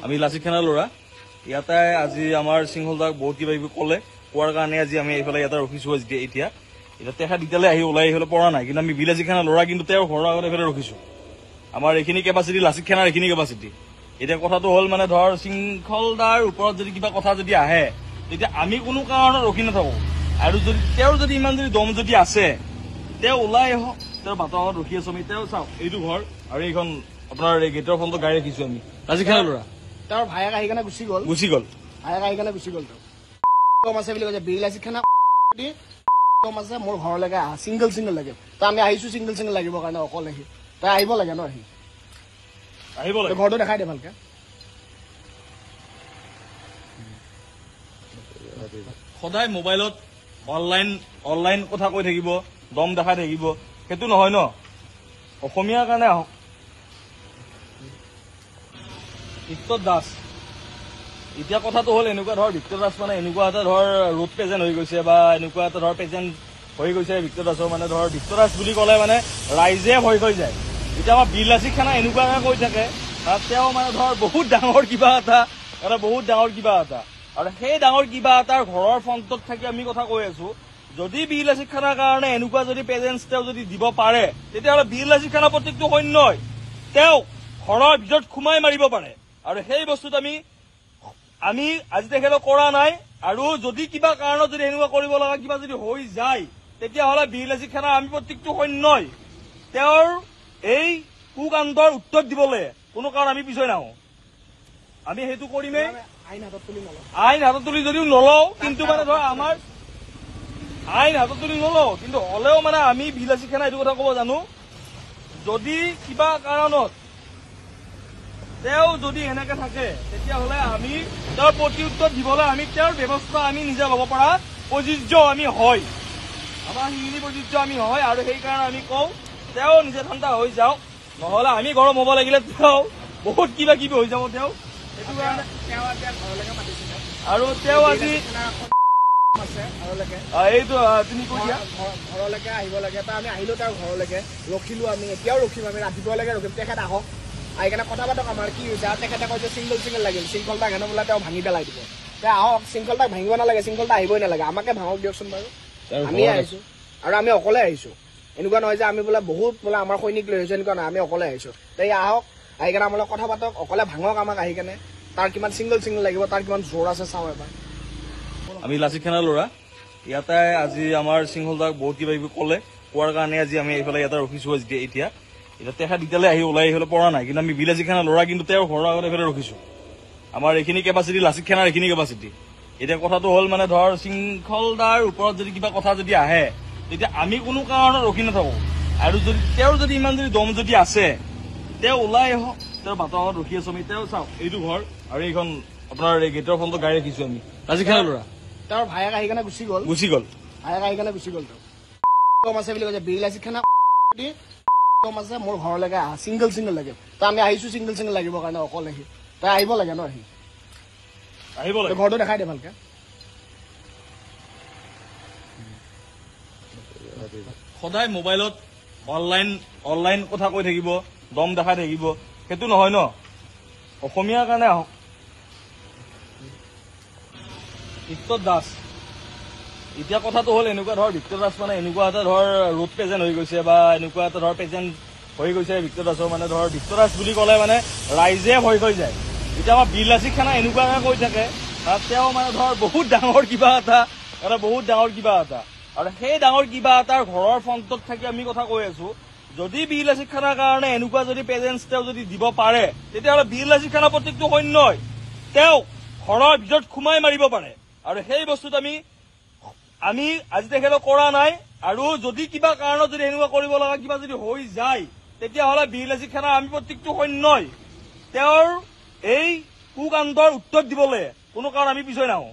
আমি লাচিখানা ল'ৰা ইয়াতে আজি আমাৰ সিংহলদাক বহুত কিবা কিবি ক'লে কোৱাৰ কাৰণে আজি আমি এইফালে ইয়াতে ৰখিছো এতিয়া তেখেত এতিয়ালৈ আহি ওলাই আহিবলৈ পৰা নাই কিন্তু আমি বিলাচিখানা ল'ৰা কিন্তু তেওঁৰ ঘৰৰ আগত এইফালে ৰখিছো আমাৰ এইখিনি কেপাচিটি লাচিখানাৰ এইখিনি কেপাচিটি এতিয়া কথাটো হ'ল মানে ধৰ সিংহলদাৰ ওপৰত যদি কিবা কথা যদি আহে তেতিয়া আমি কোনো কাৰণত ৰখি নাথাকো আৰু যদি তেওঁৰ যদি ইমান যদি দম যদি আছে তেওঁ ওলাই আহক তেওঁৰ বাটৰ আগত ৰখি আছো আমি তেওঁ চাওক এইটো ঘৰ আৰু এইখন আপোনাৰ গেটৰ ফ্ৰণ্টত গাড়ী ৰাখিছো আমি লাচিখানা ল'ৰা তেওঁৰ ভায়েক আহি কেনে গুচি গ'ল ভায়েক আহি কেনে গুচি গ'ল কম আছে বুলি কৈছে বিলাচিখানা কম আছে মোৰ ঘৰলৈকে আহা চিংগল লাগে তো আমি আহিছো চিংগল লাগিব কাৰণে অকল আহি তই আহিব লাগে ন আহিব লাগে ঘৰটো দেখাই দে ভালকে সদায় মোবাইলত অনলাইন কথা কৈ থাকিব দম দেখাই থাকিব সেইটো নহয় ন অসমীয়াৰ কাৰণে আহক ভিক্টৰ দাস এতিয়া কথাটো হ'ল এনেকুৱা ধৰ ভিক্টৰ দাস মানে এনেকুৱা এটা ধৰ ৰোড প্ৰেজেণ্ট হৈ গৈছে বা এনেকুৱা এটা ধৰ প্ৰেজেণ্ট হৈ গৈছে ভিক্টৰ দাসৰ মানে ধৰ ভিক্টৰ দাস বুলি ক'লে মানে ৰাইজে ভয় হৈ যায় এতিয়া আমাৰ বিলাচিখানা এনেকুৱাকে কৈ থাকে তেওঁ মানে ধৰ বহুত ডাঙৰ কিবা এটা আৰু সেই ডাঙৰ কিবা এটাৰ ঘৰৰ ফ্ৰণ্টত থাকি আমি কথা কৈ আছো যদি বিলাচিখানাৰ কাৰণে এনেকুৱা যদি প্ৰেজেন্স তেওঁ যদি দিব পাৰে তেতিয়াহ'লে বিলাচিখানা প্ৰত্যেকটো সৈন্যই তেওঁ ঘৰৰ ভিতৰত সোমাই মাৰিব পাৰে আৰু সেই বস্তুত আমি আজি তেখেতক কৰা নাই আৰু যদি কিবা কাৰণত যদি এনেকুৱা কৰিব লগা কিবা যদি হৈ যায় তেতিয়াহ'লে বিলাচিখানা আমি প্ৰত্যেকটো সৈন্যই তেওঁৰ এই কুকাণ্ডৰ উত্তৰ দিবলৈ কোনো কাৰণ আমি পিছুৱাই নাহো আমি সেইটো কৰিমেই আইন হাতত তুলি যদিও নলওঁ কিন্তু মানে ধৰ আমাৰ আইন হাতত তুলি নলওঁ কিন্তু হলেও মানে আমি বিলাচিখানা এইটো কথা ক'ব জানো যদি কিবা কাৰণত তেওঁ যদি এনেকে থাকে তেতিয়াহ'লে আমি তেওঁৰ প্ৰতি উত্তৰ দিবলৈ আমি তেওঁৰ ব্যৱস্থা আমি নিজে ল'ব পৰা প্ৰযোজ্য আমি হয় আমাৰ সেইখিনি প্ৰযোজ্য আমি হয় আৰু সেইকাৰণে আমি কওঁ তেওঁ নিজে ঠাণ্ডা হৈ যাওক নহ'লে আমি গৰম হ'ব লাগিলে তেওঁ বহুত কিবা কিবি হৈ যাব তেওঁ সেইটো কাৰণে আৰু তেওঁ আজি এইটো তুমি কৈ দিয়া ঘৰলৈকে আহিব লাগে আমি আহিলো তেওঁৰ ঘৰলৈকে ৰখিলো আমি এতিয়াও ৰখিম আমি ৰাতিপুৱালৈকে ৰখিম তেখেত আহক আহি কেনে কথা পাতক আমাৰ কি হৈছে আৰু তেখেতে কৈছে চিংগল লাগিল শৃংখলতাক হেনো বোলে তেওঁ ভাঙি পেলাই দিব তেওঁ আহক শৃংখলতাক ভাঙিব নালাগে শৃংখলতা আহিবই নালাগে আমাকে ভাঙক দিয়কচোন বাৰু আমি আহিছো আৰু আমি অকলে আহিছো এনেকুৱা নহয় যে আমি বোলে বহুত বোলে আমাৰ সৈনিক লৈ আহিছো এনেকুৱা নহয় আমি অকলে আহিছো তে আহক আহি কেনে আমাৰ কথা পাতক অকলে ভাঙক আমাক আহি কেনে তাৰ কিমান চিংগল লাগিব তাৰ কিমান জোৰ আছে চাওঁ এবাৰ আমি লাচিখানা ল'ৰা ইয়াতে আজি আমাৰ সিংহলদাক বহুত কিবা কিবি ক'লে কোৱাৰ কাৰণে আজি আমি এইফালে ইয়াতে ৰখিছো এতিয়া তেখেত এতিয়ালৈ আহি ওলাই আহিবলৈ পৰা নাই কিন্তু আমি বিলাচিখানা ল'ৰা কিন্তু তেওঁৰ ঘৰৰ আগত এইফালে ৰখিছো আমাৰ এইখিনি কেপাচিটি লাচিখানাৰ এইখিনি কেপাচিটি এতিয়া কথাটো হ'ল মানে ধৰ সিংহলদাৰ ওপৰত যদি কিবা কথা যদি আহে তেতিয়া আমি কোনো কাৰণত ৰখি নাথাকো আৰু যদি তেওঁৰ যদি ইমান যদি দম যদি আছে তেওঁ ওলাই আহক তেওঁৰ বাটৰ আগত ৰখি আছো আমি তেওঁ চাওক এইটো ঘৰ আৰু এইখন আপোনাৰ গেটৰ ফ্ৰণ্টত গাড়ী ৰাখিছো আমি লাচিখানা ল'ৰা তেওঁৰ ভায়েক আহি কেনে গুচি গ'ল ভায়েক আহি কেনে গুচি গ'ল কম আছে বুলি কৈছে বিলাচিখানা কম আছে মোৰ ঘৰলৈকে আহা চিংগল লাগে তো আমি আহিছো চিংগল লাগিব কাৰণে অকল আহি তই আহিব লাগে ন আহিব লাগে ঘৰটো দেখাই দে ভালকে সদায় মোবাইলত অনলাইন কথা কৈ থাকিব দম দেখাই থাকিব সেইটো নহয় ন অসমীয়াৰ কাৰণে আহক ভিক্টৰ দাস এতিয়া কথাটো হ'ল এনেকুৱা ধৰ ভিক্টৰ দাস মানে এনেকুৱা এটা ধৰ ৰোড প্ৰেজেণ্ট হৈ গৈছে বা এনেকুৱা এটা ধৰ প্ৰেজেণ্ট হৈ গৈছে ভিক্টৰ দাসৰ মানে ধৰ ভিক্টৰ দাস বুলি ক'লে মানে ৰাইজে ভয় হৈ যায় এতিয়া আমাৰ বিলাচিখানা এনেকুৱাকে কৈ থাকে তেওঁ মানে ধৰ বহুত ডাঙৰ কিবা এটা আৰু সেই ডাঙৰ কিবা এটাৰ ঘৰৰ ফ্ৰণ্টত থাকি আমি কথা কৈ আছো যদি বিলাচিখানাৰ কাৰণে এনেকুৱা যদি প্ৰেজেন্স তেওঁ যদি দিব পাৰে তেতিয়াহ'লে বিলাচিখানা প্ৰত্যেকটো সৈন্যই তেওঁ ঘৰৰ ভিতৰত সোমাই মাৰিব পাৰে আৰু সেই বস্তুত আমি আজি তেখেতক কৰা নাই আৰু যদি কিবা কাৰণত যদি এনেকুৱা কৰিব লগা কিবা যদি হৈ যায় তেতিয়াহ'লে বিলাচিখানা আমি প্ৰত্যেকটো সৈন্যই তেওঁৰ এই কুকাণ্ডৰ উত্তৰ দিবলৈ কোনো কাৰণ আমি পিছুৱাই নাহো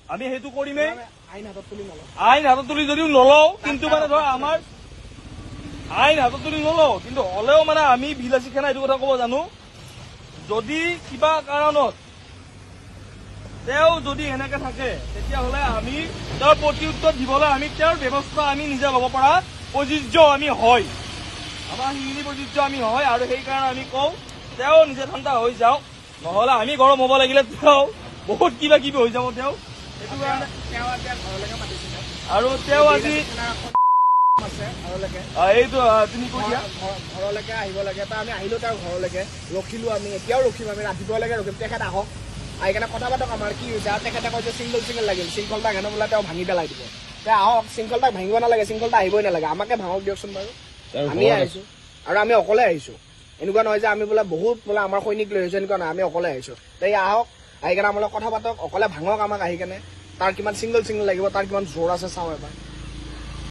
আমি সেইটো কৰিমেই আইন হাতত তুলি যদিও নলওঁ কিন্তু মানে ধৰ আমাৰ আইন হাতত তুলি নলওঁ কিন্তু হলেও মানে আমি বিলাচিখানা এইটো কথা ক'ব জানো যদি কিবা কাৰণত তেওঁ যদি এনেকে থাকে তেতিয়াহ'লে আমি তেওঁৰ প্ৰতি উত্তৰ দিবলৈ আমি তেওঁৰ ব্যৱস্থা আমি নিজে ল'ব পৰা প্ৰযোজ্য আমি হয় আমাৰ সেইখিনি প্ৰযোজ্য আমি হয় আৰু সেইকাৰণে আমি কওঁ তেওঁ নিজে ঠাণ্ডা হৈ যাওক নহ'লে আমি গৰম হ'ব লাগিলে তেওঁ বহুত কিবা কিবি হৈ যাব তেওঁ সেইটো কাৰণে তেওঁ এতিয়া ঘৰলৈকে মাতিছিলে আৰু তেওঁ আজি আছে ঘৰলৈকে এইটো তুমি কৈ দিয়া ঘৰলৈকে আহিব লাগে তা আমি আহিলো তেওঁৰ ঘৰলৈকে ৰখিলো আমি এতিয়াও ৰখিম আমি ৰাতিপুৱালৈকে ৰখিম তেখেত আহক আহি কেনে কথা পাতক আমাৰ কি হৈছে আৰু তেখেতে কয় যে চিংগল লাগিল শৃংখলতা হেনো বোলে তেওঁ ভাঙি পেলাই দিব তে আহক শৃংখলতাক ভাঙিব নালাগে শৃংখলতা আহিবই নালাগে আমাকে ভাঙক দিয়কচোন বাৰু আমি আহিছো আৰু আমি অকলে আহিছো এনেকুৱা নহয় যে আমি বোলে বহুত বোলে আমাৰ সৈনিক লৈ আহিছো এনেকুৱা নহয় আমি অকলে আহিছো তে আহক আহি কেনে আমাৰ কথা পাতক অকলে ভাঙক আমাক আহি কেনে তাৰ কিমান চিংগল লাগিব তাৰ কিমান জোৰ আছে চাওঁ এবাৰ